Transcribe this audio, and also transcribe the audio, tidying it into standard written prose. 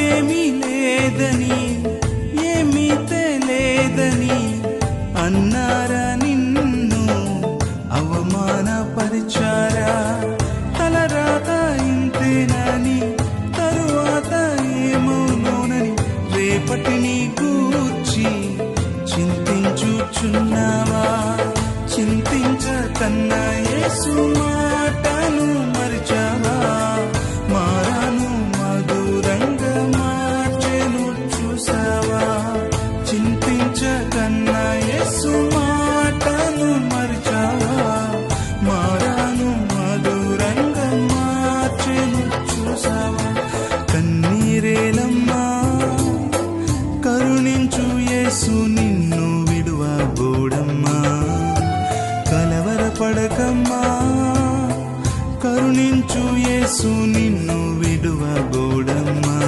ఏమీ లేదని ఏమీ తెలియదని అన్నారా నిన్ను అవమానపరిచారా? తలరాత ఇంతేనని తరువాత ఏమవునోనని రేపటిని గూర్చి చింతించుచున్నావా? చింతించకన్నా యేసు మాటను మరిచావా? మారాను మధురంగా మార్చెను చూసావా? చింతించకన్నా యేసు మాటను మరిచావా? మారాను మధురంగా మార్చెను చూసావా? కన్నీరే